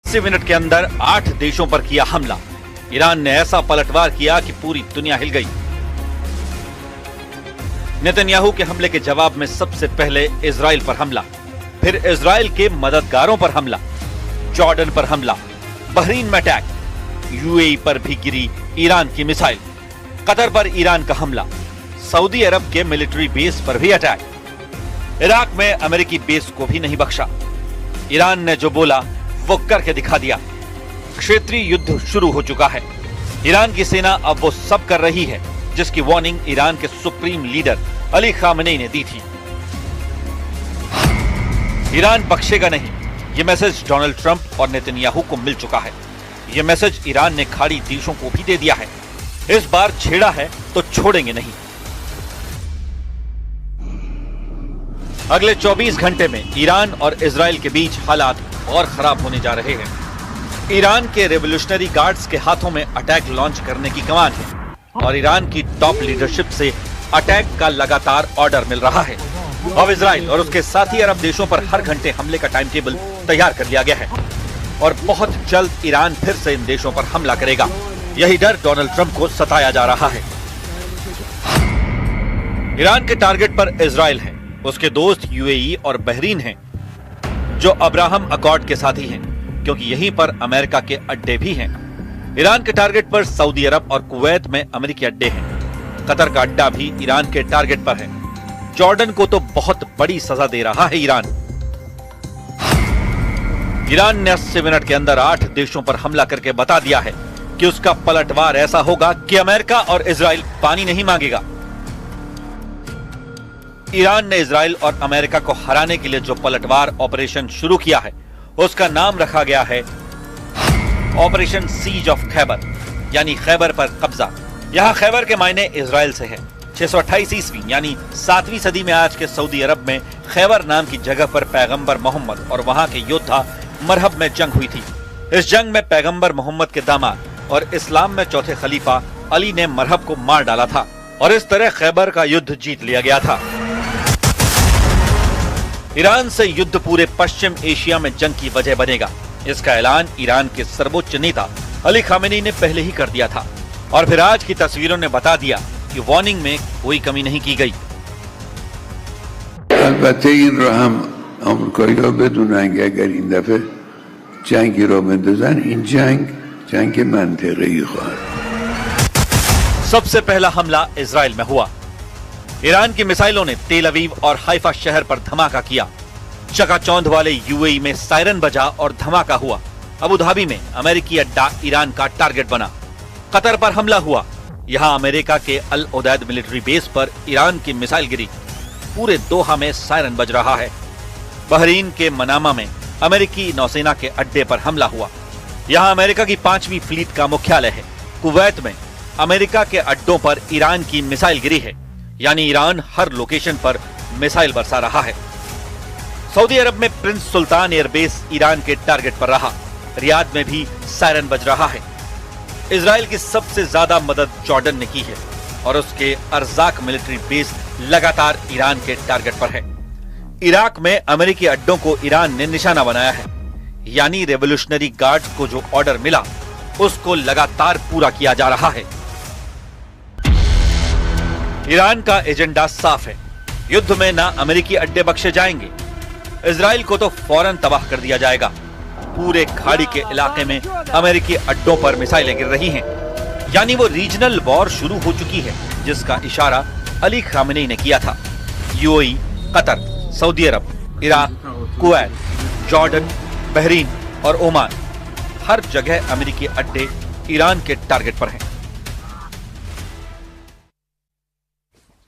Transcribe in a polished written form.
80 minute के अंदर 8 देशों पर किया हमला। ईरान ने ऐसा पलटवार किया कि पूरी दुनिया हिल गई। नेतन्याहू के हमले के जवाब में सबसे पहले इजराइल पर हमला, फिर इजराइल के मददगारों पर हमला, जॉर्डन पर हमला, बहरीन में अटैक, यूएई पर भी गिरी ईरान की मिसाइल, कतर पर ईरान का हमला, सऊदी अरब के मिलिट्री बेस पर भी अटैक, इराक में अमेरिकी बेस को भी नहीं बख्शा। ईरान ने जो बोला वो करके दिखा दिया। क्षेत्रीय युद्ध शुरू हो चुका है। ईरान की सेना अब वो सब कर रही है जिसकी वार्निंग ईरान के सुप्रीम लीडर अली खामेनी ने दी थी। ईरान बख्शेगा नहीं, ये मैसेज डोनाल्ड ट्रंप और नेतन्याहू को मिल चुका है। ये मैसेज ईरान ने खाड़ी देशों को भी दे दिया है। इस बार छेड़ा है तो छोड़ेंगे नहीं। अगले 24 घंटे में ईरान और इजराइल के बीच हालात और खराब होने जा रहे हैं। ईरान के रेवोल्यूशनरी गार्ड्स के हाथों में अटैक लॉन्च करने की कमान है और ईरान की टॉप लीडरशिप से अटैक का लगातार ऑर्डर मिल रहा है। अब इजराइल और उसके साथी अरब देशों पर हर घंटे हमले का टाइम टेबल तैयार कर लिया गया है और बहुत जल्द ईरान फिर से इन देशों पर हमला करेगा। यही डर डोनाल्ड ट्रंप को सताया जा रहा है। ईरान के टारगेट पर इजराइल है, उसके दोस्त यूएई और बहरीन हैं, जो अब्राहम अकॉर्ड के साथी हैं, क्योंकि यहीं पर अमेरिका के अड्डे भी हैं। ईरान के टारगेट पर सऊदी अरब और कुवैत में अमेरिकी अड्डे हैं। कतर का अड्डा भी ईरान के टारगेट पर है। जॉर्डन को तो बहुत बड़ी सजा दे रहा है ईरान। ईरान ने 80 मिनट के अंदर 8 देशों पर हमला करके बता दिया है कि उसका पलटवार ऐसा होगा कि अमेरिका और इजराइल पानी नहीं मांगेगा। ईरान ने इजराइल और अमेरिका को हराने के लिए जो पलटवार ऑपरेशन शुरू किया है उसका नाम रखा गया है ऑपरेशन सीज ऑफ खैबर, यानी खैबर पर कब्जा। यहां खैबर के मायने इजराइल से है। 628 ईस्वी यानी 7वीं सदी में आज के सऊदी अरब में खैबर नाम की जगह पर पैगंबर मोहम्मद और वहां के योद्धा मरहब में जंग हुई थी। इस जंग में पैगंबर मोहम्मद के दामाद और इस्लाम में चौथे खलीफा अली ने मरहब को मार डाला था और इस तरह खैबर का युद्ध जीत लिया गया था। ईरान से युद्ध पूरे पश्चिम एशिया में जंग की वजह बनेगा। इसका ऐलान ईरान के सर्वोच्च नेता अली खामेनी ने पहले ही कर दिया था और फिर आज की तस्वीरों ने बता दिया कि वार्निंग में कोई कमी नहीं की गई। अलबत्ते इन रो हम America bedunenge agar in dafe jangi ro bendazan in jang ke mantiqi khwar। सबसे पहला हमला इजराइल में हुआ। ईरान की मिसाइलों ने तेल अवीव और हाइफा शहर पर धमाका किया। चकाचौंध वाले यूएई में सायरन बजा और धमाका हुआ। अबू धाबी में अमेरिकी अड्डा ईरान का टारगेट बना। कतर पर हमला हुआ। यहां अमेरिका के अल उदैद मिलिट्री बेस पर ईरान की मिसाइल गिरी। पूरे दोहा में सायरन बज रहा है। बहरीन के मनामा में अमेरिकी नौसेना के अड्डे पर हमला हुआ। यहां अमेरिका की 5वीं फ्लीट का मुख्यालय है। कुवैत में अमेरिका के अड्डों पर ईरान की मिसाइल गिरी है, यानी ईरान हर लोकेशन पर मिसाइल बरसा रहा है। सऊदी अरब में प्रिंस सुल्तान एयरबेस ईरान के टारगेट पर रहा। रियाद में भी सायरन बज रहा है। इजराइल की सबसे ज्यादा मदद जॉर्डन ने की है और उसके अर्जाक मिलिट्री बेस लगातार ईरान के टारगेट पर है। इराक में अमेरिकी अड्डों को ईरान ने निशाना बनाया है, यानी रेवोल्यूशनरी गार्ड्स को जो ऑर्डर मिला उसको लगातार पूरा किया जा रहा है। ईरान का एजेंडा साफ है। युद्ध में ना अमेरिकी अड्डे बख्शे जाएंगे। इजराइल को तो फौरन तबाह कर दिया जाएगा। पूरे खाड़ी के इलाके में अमेरिकी अड्डों पर मिसाइलें गिर रही हैं, यानी वो रीजनल वॉर शुरू हो चुकी है जिसका इशारा अली खामेनी ने किया था। यूएई, कतर, सऊदी अरब, इराक, कुवैत, जॉर्डन, बहरीन और ओमान, हर जगह अमेरिकी अड्डे ईरान के टारगेट पर हैं।